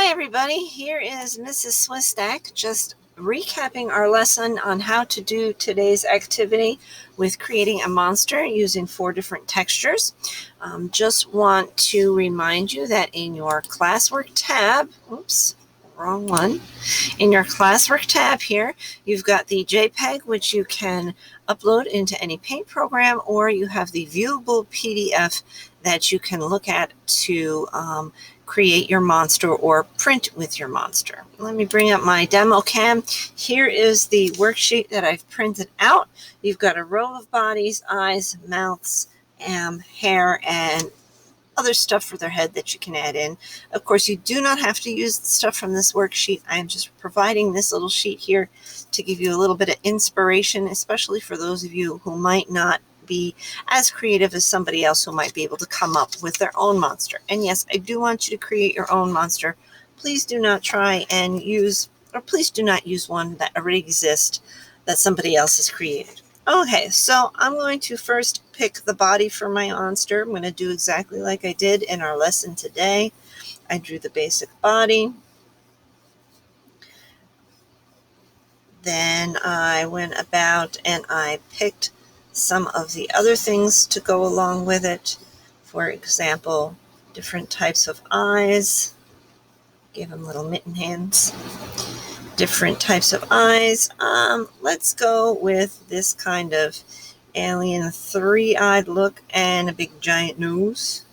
Hi everybody, here is Mrs. Swistak just recapping our lesson on how to do today's activity with creating a monster using 4 different textures. Just want to remind you that in your classwork tab, oops, wrong one. In your classwork tab here, you've got the JPEG, which you can upload into any Paint program, or you have the viewable PDF that you can look at to create your monster or print with your monster. Let me bring up my demo cam. Here is the worksheet that I've printed out. You've got a row of bodies, eyes, mouths, hair, and other stuff for their head that you can add in. Of course, you do not have to use the stuff from this worksheet. I'm just providing this little sheet here to give you a little bit of inspiration, especially for those of you who might not be as creative as somebody else who might be able to come up with their own monster. And yes, I do want you to create your own monster. Please do not try and use, or please do not use one that already exists that somebody else has created. Okay, so I'm going to first pick the body for my monster. I'm going to do exactly like I did in our lesson today. I drew the basic body. Then I went about and I picked some of the other things to go along with it. For example, different types of eyes. Give them little mitten hands. Different types of eyes. Let's go with this kind of alien 3-eyed look and a big giant nose.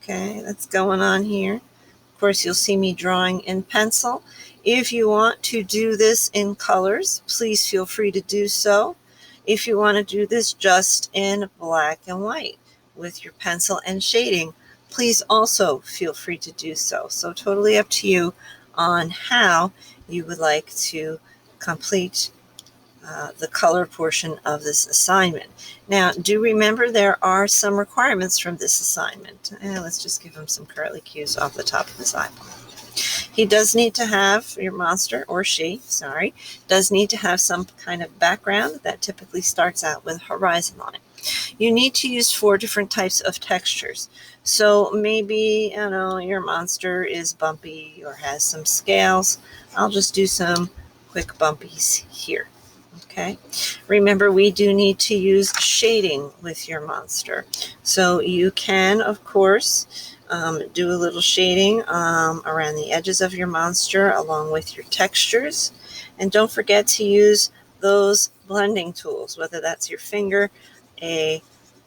Okay, that's going on here. Of course, you'll see me drawing in pencil. If you want to do this in colors, please feel free to do so. If you want to do this just in black and white with your pencil and shading, please also feel free to do so. So totally up to you on how you would like to complete the color portion of this assignment. Now, do remember there are some requirements from this assignment. Let's just give him some curly cues off the top of his eyeball. He does need to have, your monster, or she, sorry, does need to have some kind of background that typically starts out with horizon on it. You need to use 4 different types of textures. So maybe, your monster is bumpy or has some scales. I'll just do some quick bumpies here. Okay. Remember, we do need to use shading with your monster. So you can, of course, do a little shading around the edges of your monster along with your textures. And don't forget to use those blending tools, whether that's your finger, a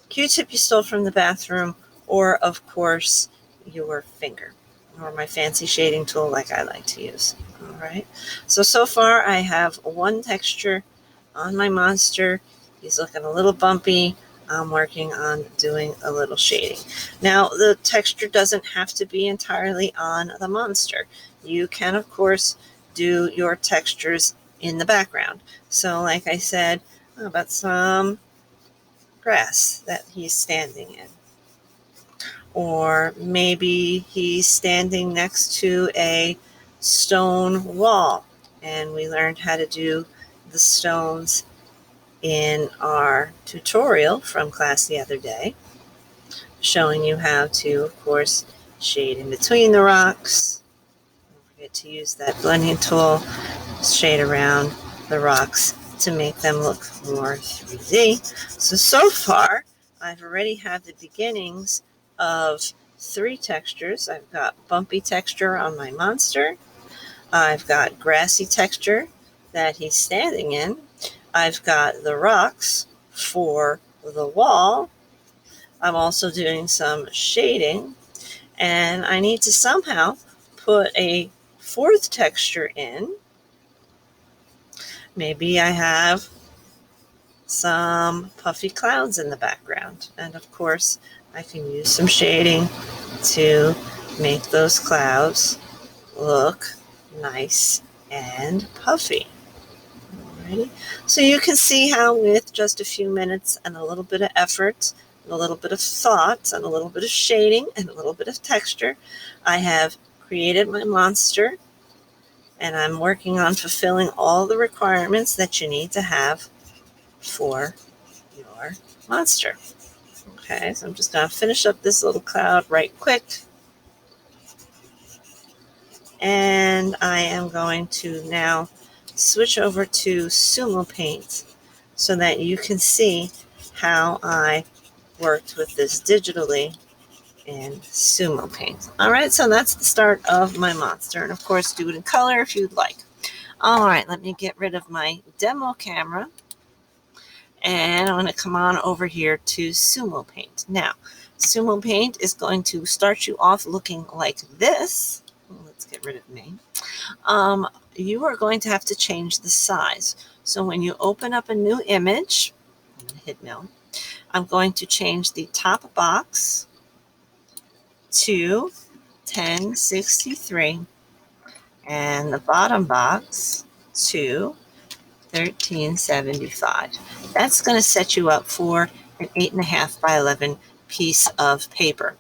Q-tip you stole from the bathroom, or, of course, your finger, or my fancy shading tool like I like to use. All right. So far I have 1 texture on my monster. He's looking a little bumpy. I'm working on doing a little shading. Now, the texture doesn't have to be entirely on the monster. You can, of course, do your textures in the background. So, like I said, how about some grass that he's standing in? Or maybe he's standing next to a stone wall, and we learned how to do the stones in our tutorial from class the other day, showing you how to, of course, shade in between the rocks. Don't forget to use that blending tool, shade around the rocks to make them look more 3D. So far, I've already had the beginnings of 3 textures. I've got bumpy texture on my monster. I've got grassy texture that he's standing in. I've got the rocks for the wall. I'm also doing some shading, and I need to somehow put a 4th texture in. Maybe I have some puffy clouds in the background, and of course I can use some shading to make those clouds look nice and puffy. Alrighty. So you can see how with just a few minutes and a little bit of effort, and a little bit of thought, and a little bit of shading, and a little bit of texture, I have created my monster, and I'm working on fulfilling all the requirements that you need to have for your monster. Okay, so I'm just going to finish up this little cloud right quick. And I am going to now switch over to Sumo Paint so that you can see how I worked with this digitally in Sumo Paint. All right, so that's the start of my monster. And of course, do it in color if you'd like. All right, let me get rid of my demo camera. And I'm going to come on over here to Sumo Paint. Now, Sumo Paint is going to start you off looking like this. Let's get rid of me. You are going to have to change the size. So when you open up a new image, I'm going to hit no. I'm going to change the top box to 1063 and the bottom box to 1375. That's going to set you up for an 8.5 by 11 piece of paper.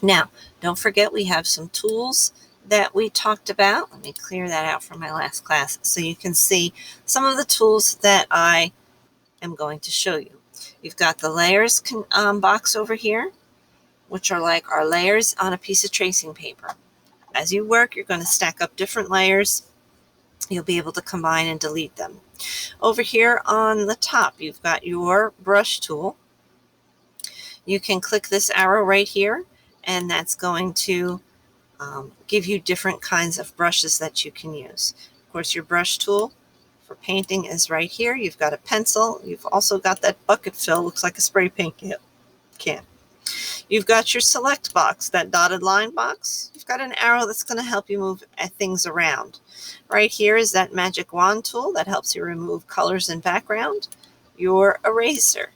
Now, don't forget we have some tools that we talked about. Let me clear that out from my last class so you can see some of the tools that I am going to show you. You've got the layers box over here, which are like our layers on a piece of tracing paper. As you work, you're going to stack up different layers. You'll be able to combine and delete them. Over here on the top, you've got your brush tool. You can click this arrow right here, and that's going to give you different kinds of brushes that you can use. Of course, your brush tool for painting is right here. You've got a pencil. You've also got that bucket fill, looks like a spray paint can. You've got your select box, that dotted line box. You've got an arrow that's going to help you move things around. Right here is that magic wand tool that helps you remove colors and background. Your eraser.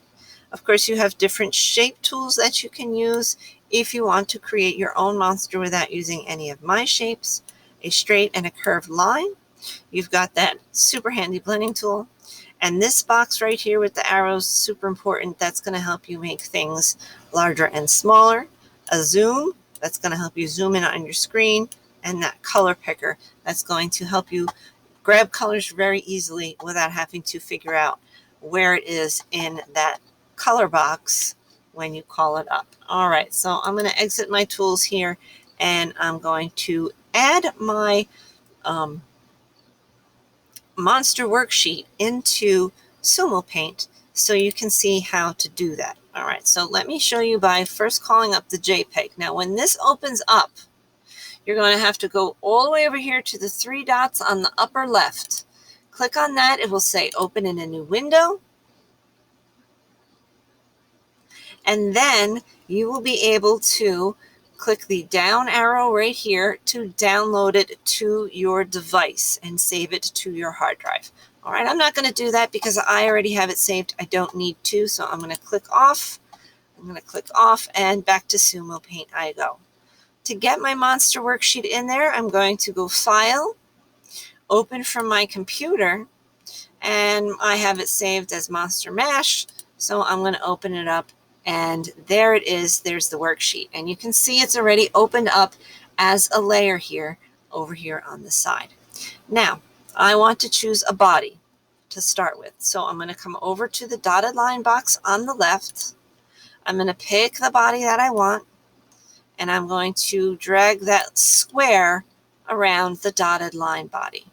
Of course, you have different shape tools that you can use if you want to create your own monster without using any of my shapes. A straight and a curved line. You've got that super handy blending tool. And this box right here with the arrows, super important. That's going to help you make things larger and smaller. A zoom, that's going to help you zoom in on your screen. And that color picker, that's going to help you grab colors very easily without having to figure out where it is in that color box when you call it up. All right, so I'm going to exit my tools here, and I'm going to add my monster worksheet into Sumo Paint so you can see how to do that. All right, so let me show you by first calling up the JPEG. Now, when this opens up, you're going to have to go all the way over here to the 3 dots on the upper left. Click on that. It will say open in a new window. And then you will be able to click the down arrow right here to download it to your device and save it to your hard drive. All right, I'm not going to do that because I already have it saved. I don't need to, so I'm going to click off. I'm going to click off, and back to Sumo Paint I go. To get my monster worksheet in there, I'm going to go File, Open from my computer, and I have it saved as Monster Mash, so I'm going to open it up. And there it is. There's the worksheet. And you can see it's already opened up as a layer here, over here on the side. Now, I want to choose a body to start with. So I'm going to come over to the dotted line box on the left. I'm going to pick the body that I want, and I'm going to drag that square around the dotted line body.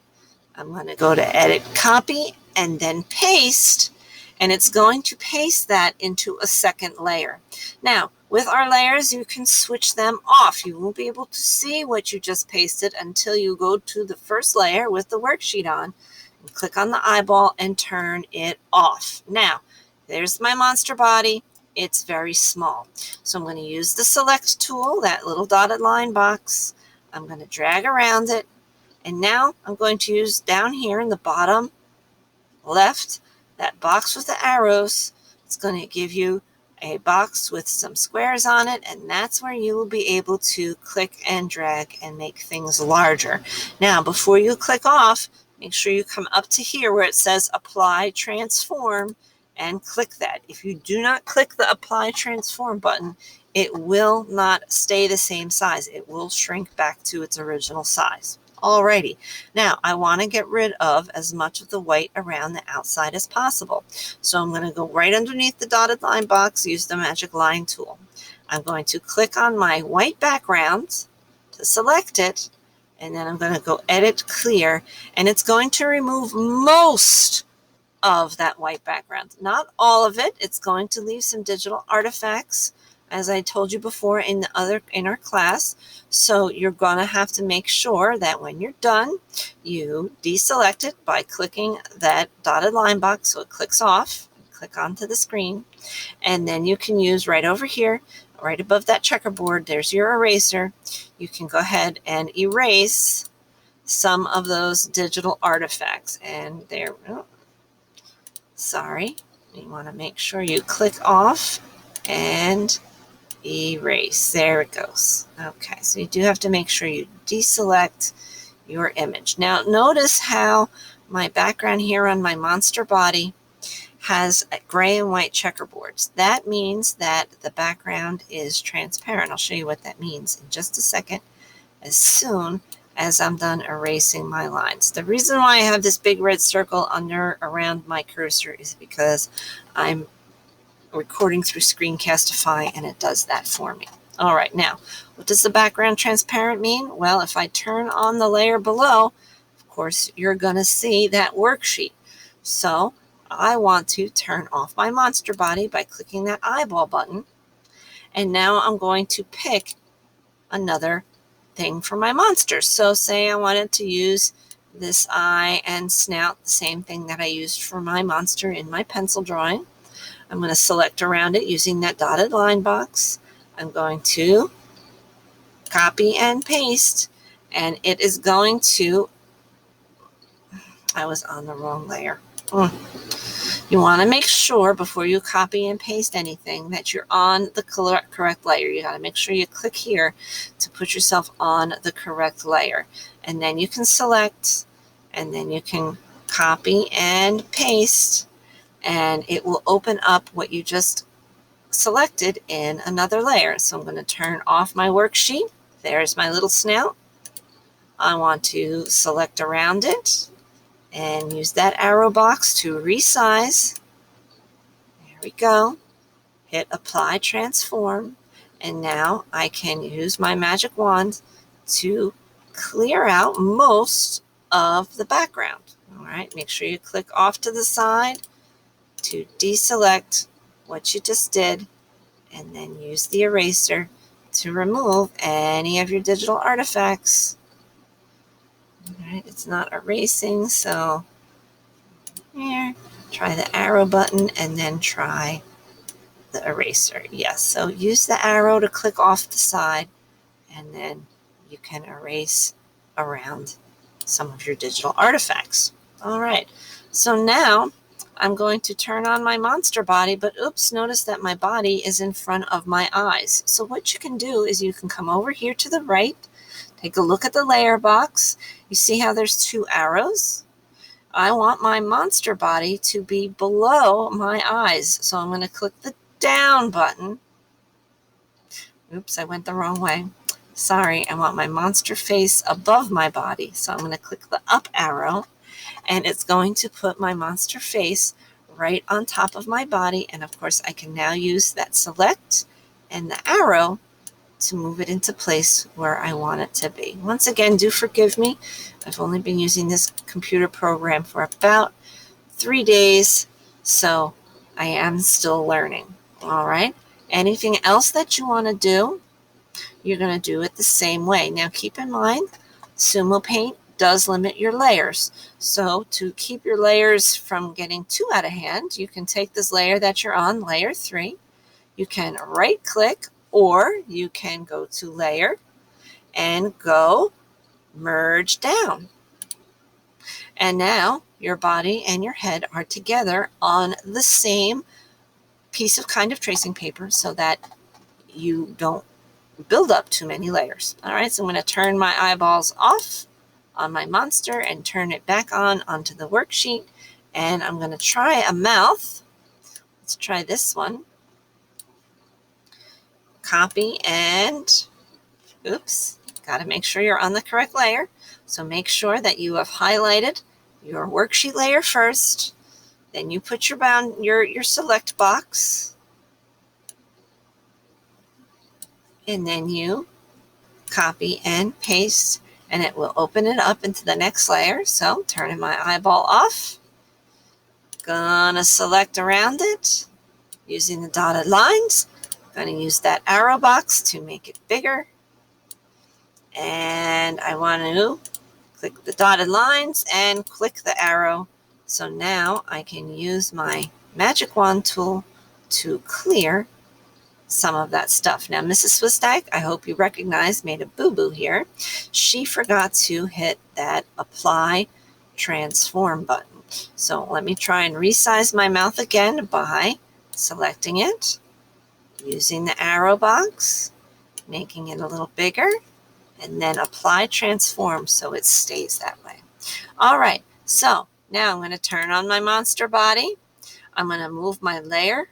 I'm going to go to Edit, Copy, and then Paste. And it's going to paste that into a second layer. Now, with our layers, you can switch them off. You won't be able to see what you just pasted until you go to the first layer with the worksheet on, and click on the eyeball and turn it off. Now, there's my monster body. It's very small. So I'm going to use the Select tool, that little dotted line box. I'm going to drag around it. And now I'm going to use down here in the bottom left, that box with the arrows. It's going to give you a box with some squares on it, and that's where you will be able to click and drag and make things larger. Now, before you click off, make sure you come up to here where it says Apply Transform and click that. If you do not click the Apply Transform button, it will not stay the same size. It will shrink back to its original size. Alrighty, now I want to get rid of as much of the white around the outside as possible. So I'm going to go right underneath the dotted line box, use the magic line tool. I'm going to click on my white background to select it, And then I'm going to go edit clear, and it's going to remove most of that white background. Not all of it. It's going to leave some digital artifacts, as I told you before in our class. So you're going to have to make sure that when you're done, you deselect it by clicking that dotted line box so it clicks off. Click onto the screen, and then you can use right over here, right above that checkerboard, there's your eraser. You can go ahead and erase some of those digital artifacts. And there, oh, sorry, you want to make sure you click off and erase. There it goes. Okay, so you do have to make sure you deselect your image. Now notice how my background here on my monster body has gray and white checkerboards. That means that the background is transparent. I'll show you what that means in just a second, as soon as I'm done erasing my lines. The reason why I have this big red circle around my cursor is because I'm recording through Screencastify, and it does that for me. All right, now, what does the background transparent mean? Well, if I turn on the layer below, of course, you're going to see that worksheet. So I want to turn off my monster body by clicking that eyeball button. And now I'm going to pick another thing for my monster. So say I wanted to use this eye and snout, the same thing that I used for my monster in my pencil drawing. I'm going to select around it using that dotted line box. I'm going to copy and paste, and it is going to, I was on the wrong layer. You want to make sure before you copy and paste anything that you're on the correct layer. You got to make sure you click here to put yourself on the correct layer. And then you can select, and then you can copy and paste, and it will open up what you just selected in another layer. So I'm going to turn off my worksheet. There's my little snout. I want to select around it and use that arrow box to resize. There we go. Hit apply transform, and now I can use my magic wand to clear out most of the background. All right, make sure you click off to the side to deselect what you just did, and then use the eraser to remove any of your digital artifacts. All right, it's not erasing, so here, try the arrow button and then try the eraser. Yes, so use the arrow to click off the side, and then you can erase around some of your digital artifacts. All right, so now I'm going to turn on my monster body, but oops, notice that my body is in front of my eyes. So what you can do is you can come over here to the right, take a look at the layer box. You see how there's two arrows? I want my monster body to be below my eyes. So I'm going to click the down button. Oops, I went the wrong way. Sorry, I want my monster face above my body. So I'm going to click the up arrow, and it's going to put my monster face right on top of my body. And of course, I can now use that select and the arrow to move it into place where I want it to be. Once again, do forgive me. I've only been using this computer program for about 3 days, so I am still learning. All right. Anything else that you want to do, you're going to do it the same way. Now, keep in mind, Sumo Paint does limit your layers. So to keep your layers from getting too out of hand, you can take this layer that you're on, layer 3. You can right click, or you can go to layer and go merge down. And now your body and your head are together on the same piece of kind of tracing paper so that you don't build up too many layers. All right, so I'm going to turn my eyeballs off on my monster and turn it back on onto the worksheet. And I'm going to try a mouth. Let's try this one. Copy and, oops, got to make sure you're on the correct layer. So make sure that you have highlighted your worksheet layer first. Then you put your select box. And then you copy and paste. and it will open it up into the next layer. So turning my eyeball off, gonna select around it using the dotted lines. Gonna use that arrow box to make it bigger. And I want to click the dotted lines and click the arrow. So now I can use my magic wand tool to clear some of that stuff. Now, Mrs. Swistag, I hope you recognize, made a boo-boo here. She forgot to hit that apply transform button. So let me try and resize my mouth again by selecting it, using the arrow box, making it a little bigger, and then apply transform so it stays that way. All right, so now I'm going to turn on my monster body. I'm going to move my layer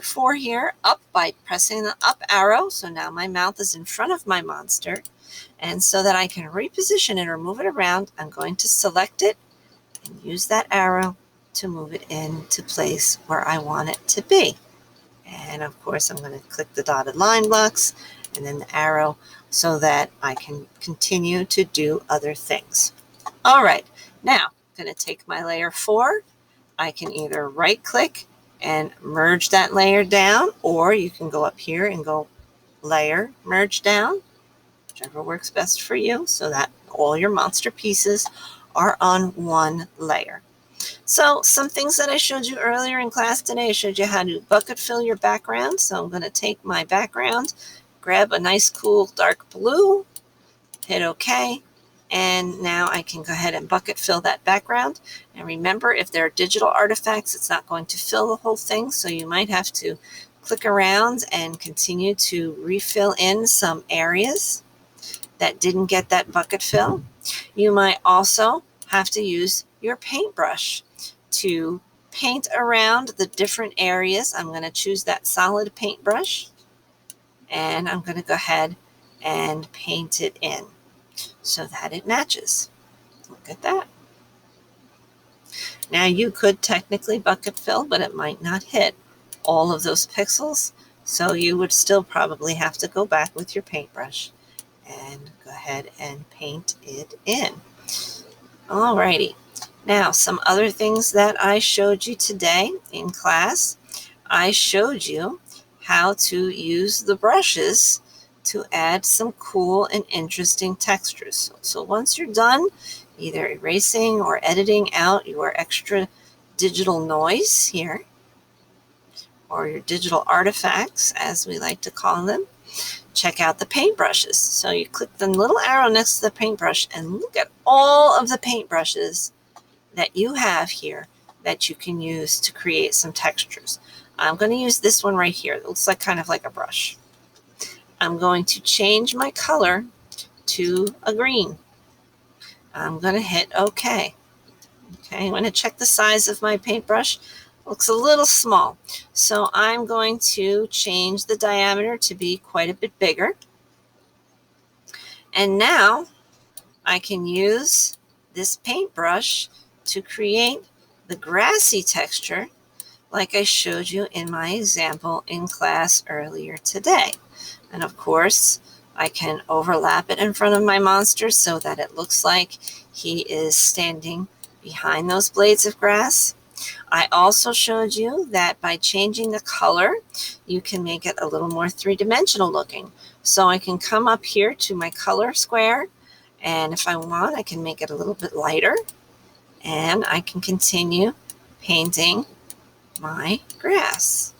4 here, up by pressing the up arrow. So now my mouth is in front of my monster. And so that I can reposition it or move it around, I'm going to select it and use that arrow to move it into place where I want it to be. And of course, I'm going to click the dotted line box and then the arrow so that I can continue to do other things. All right, now I'm going to take my layer 4. I can either right click and merge that layer down, or you can go up here and go layer, merge down, whichever works best for you, so that all your monster pieces are on one layer. So some things that I showed you earlier in class today, I showed you how to bucket fill your background. So I'm going to take my background, grab a nice cool dark blue, hit OK, and now I can go ahead and bucket fill that background. And remember, if there are digital artifacts, it's not going to fill the whole thing, so you might have to click around and continue to refill in some areas that didn't get that bucket fill. You might also have to use your paintbrush to paint around the different areas. I'm going to choose that solid paintbrush, and I'm going to go ahead and paint it in so that it matches. Look at that. Now you could technically bucket fill, but it might not hit all of those pixels, so you would still probably have to go back with your paintbrush and go ahead and paint it in. Alrighty. Now, some other things that I showed you today in class. I showed you how to use the brushes to add some cool and interesting textures. So once you're done either erasing or editing out your extra digital noise here, or your digital artifacts, as we like to call them, check out the paintbrushes. So you click the little arrow next to the paintbrush and look at all of the paintbrushes that you have here that you can use to create some textures. I'm going to use this one right here. It looks like kind of like a brush. I'm going to change my color to a green. I'm going to hit OK. Okay, I'm going to check the size of my paintbrush. It looks a little small. So I'm going to change the diameter to be quite a bit bigger. And now I can use this paintbrush to create the grassy texture like I showed you in my example in class earlier today. And of course, I can overlap it in front of my monster so that it looks like he is standing behind those blades of grass. I also showed you that by changing the color, you can make it a little more three-dimensional looking. So I can come up here to my color square, and if I want, I can make it a little bit lighter, and I can continue painting my grass.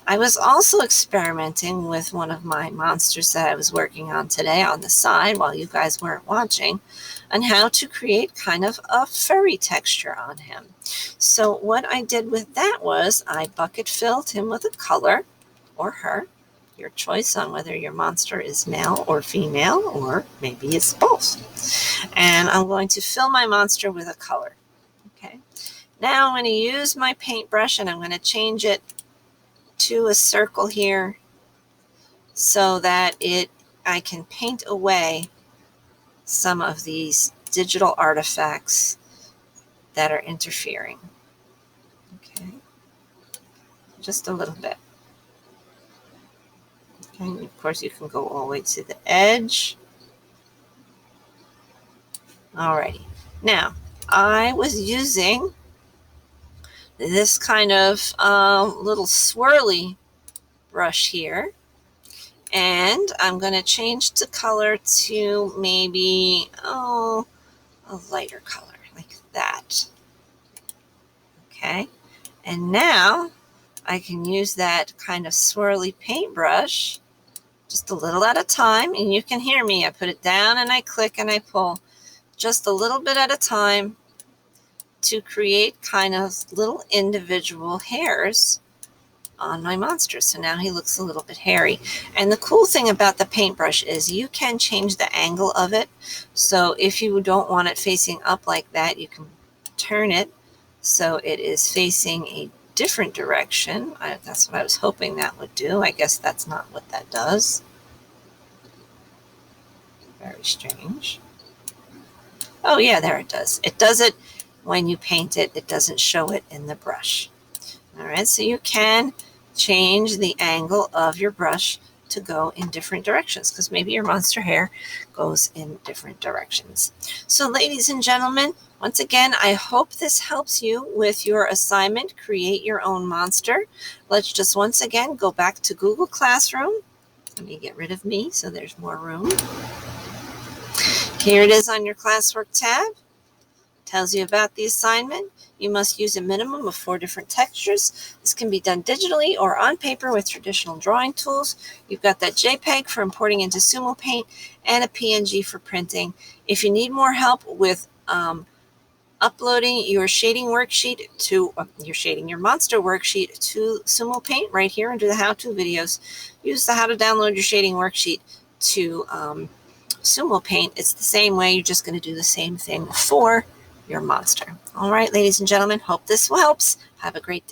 I was also experimenting with one of my monsters that I was working on today on the side while you guys weren't watching, on how to create kind of a furry texture on him. So what I did with that was I bucket filled him with a color, or her, your choice on whether your monster is male or female, or maybe it's both. And I'm going to fill my monster with a color. Okay. Now I'm going to use my paintbrush and I'm going to change it to a circle here so that I can paint away some of these digital artifacts that are interfering. Okay, just a little bit. Okay, of course you can go all the way to the edge. Alrighty. Now, I was using this kind of little swirly brush here, and I'm going to change the color to maybe, a lighter color like that. Okay, and now I can use that kind of swirly paintbrush just a little at a time, and you can hear me. I put it down and I click and I pull just a little bit at a time to create kind of little individual hairs on my monster. So now he looks a little bit hairy. And the cool thing about the paintbrush is you can change the angle of it. So if you don't want it facing up like that, you can turn it so it is facing a different direction. That's what I was hoping that would do. I guess that's not what that does. Very strange. Oh yeah, there it does. It does it when you paint it. It doesn't show it in the brush. All right, so you can change the angle of your brush to go in different directions because maybe your monster hair goes in different directions. So ladies and gentlemen, once again, I hope this helps you with your assignment, create your own monster. Let's just once again go back to Google Classroom. Let me get rid of me so there's more room. Here it is on your classwork tab. Tells you about the assignment. You must use a minimum of 4 different textures. This can be done digitally or on paper with traditional drawing tools. You've got that JPEG for importing into Sumo Paint and a PNG for printing. If you need more help with uploading your shading worksheet to your monster worksheet to Sumo Paint right here under the how-to videos, use the how to download your shading worksheet to Sumo Paint. It's the same way. You're just going to do the same thing for your monster. All right, ladies and gentlemen, hope this helps. Have a great day.